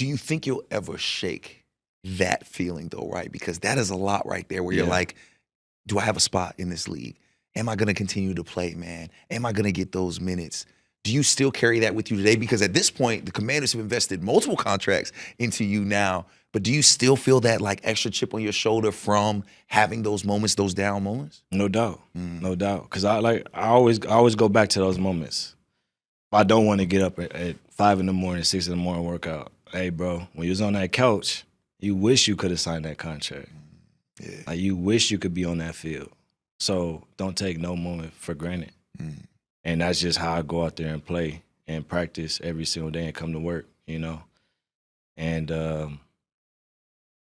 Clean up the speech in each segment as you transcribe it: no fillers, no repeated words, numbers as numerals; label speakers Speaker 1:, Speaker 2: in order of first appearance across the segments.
Speaker 1: Do you think you'll ever shake that feeling though, right? Because that is a lot right there where you're
Speaker 2: Yeah.
Speaker 1: like, do I have a spot in this league? Am I going to continue to play, man? Am I going to get those minutes? Do you still carry that with you today? Because at this point, the Commanders have invested multiple contracts into you now. But do you still feel that like extra chip on your shoulder from having those moments, those down moments?
Speaker 2: No doubt. No doubt. Because I always go back to those moments. If I don't want to get up at 5 in the morning, 6 in the morning workout. Hey, bro, when you was on that couch, you wish you could have signed that contract.
Speaker 1: Yeah.
Speaker 2: Like, you wish you could be on that field. So don't take no moment for granted. And that's just how I go out there and play and practice every single day and come to work, you know. And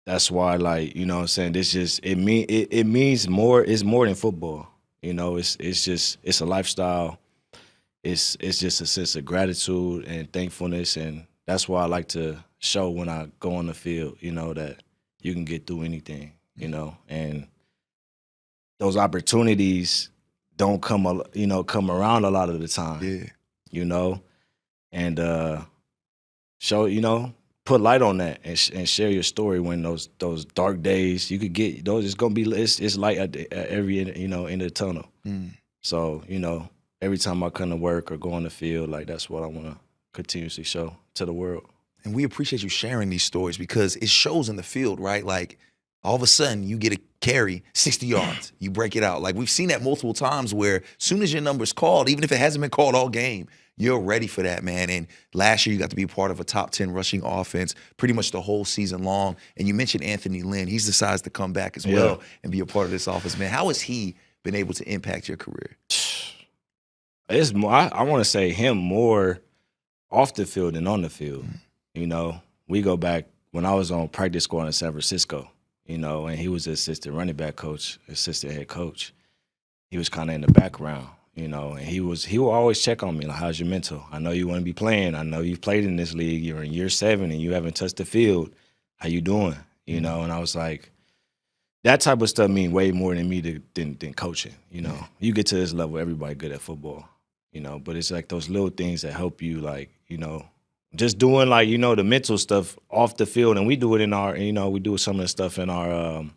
Speaker 2: that's why, like, you know what I'm saying, this just it means more. It's more than football. You know, it's a lifestyle. It's just a sense of gratitude and thankfulness, and that's why I like to show when I go on the field, you know, that you can get through anything, you know, and those opportunities don't come around a lot of the time.
Speaker 1: Yeah.
Speaker 2: You know, and show, you know, put light on that and share your story when those dark days you could get those. It's gonna be it's light at every end of the tunnel. So, you know, every time I come to work or go on the field, like, that's what I want to continuously show to the world.
Speaker 1: And we appreciate you sharing these stories because it shows in the field, right? Like, all of a sudden, you get a carry, 60 yards. You break it out. Like, we've seen that multiple times where as soon as your number's called, even if it hasn't been called all game, you're ready for that, man. And last year, you got to be part of a top 10 rushing offense pretty much the whole season long. And you mentioned Anthony Lynn. He's decided to come back as well and be a part of this offense, man. How has he been able to impact your career?
Speaker 2: It's more, I want to say him more off the field than on the field. You know, we go back when I was on practice squad in San Francisco, you know, and he was the assistant running back coach, assistant head coach. He was kind of in the background, you know, and he would always check on me, like, how's your mental? I know you want to be playing. I know you've played in this league. You're in year 7 and you haven't touched the field. How you doing? You know, and I was like, that type of stuff mean way more than me than coaching, you know. You get to this level, everybody good at football, you know, but it's like those little things that help you, like, you know, just doing, like, you know, the mental stuff off the field. And we do it in our, you know, we do some of the stuff in our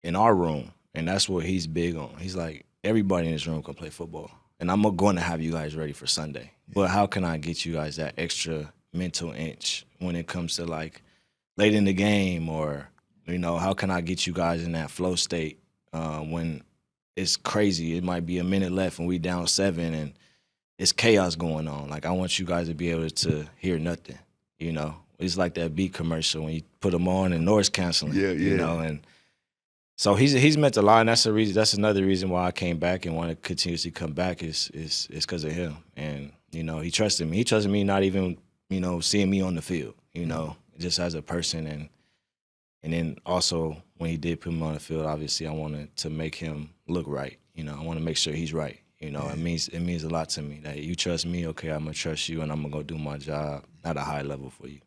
Speaker 2: room. And that's what he's big on. He's like, everybody in this room can play football. And I'm going to have you guys ready for Sunday. But how can I get you guys that extra mental inch when it comes to, like, late in the game, or, you know, how can I get you guys in that flow state when it's crazy? It might be a minute left and we down 7 and it's chaos going on. Like, I want you guys to be able to hear nothing, you know. It's like that beat commercial when you put them on and noise canceling, you know. And so he's meant a lot, and that's the reason. That's another reason why I came back and want to continuously come back is because of him. And, you know, he trusted me. He trusted me not even, you know, seeing me on the field, you know, just as a person. And then also when he did put me on the field, obviously I wanted to make him look right. You know, I want to make sure he's right. You know, it means a lot to me that you trust me. Okay, I'm gonna trust you, and I'm gonna go do my job at a high level for you.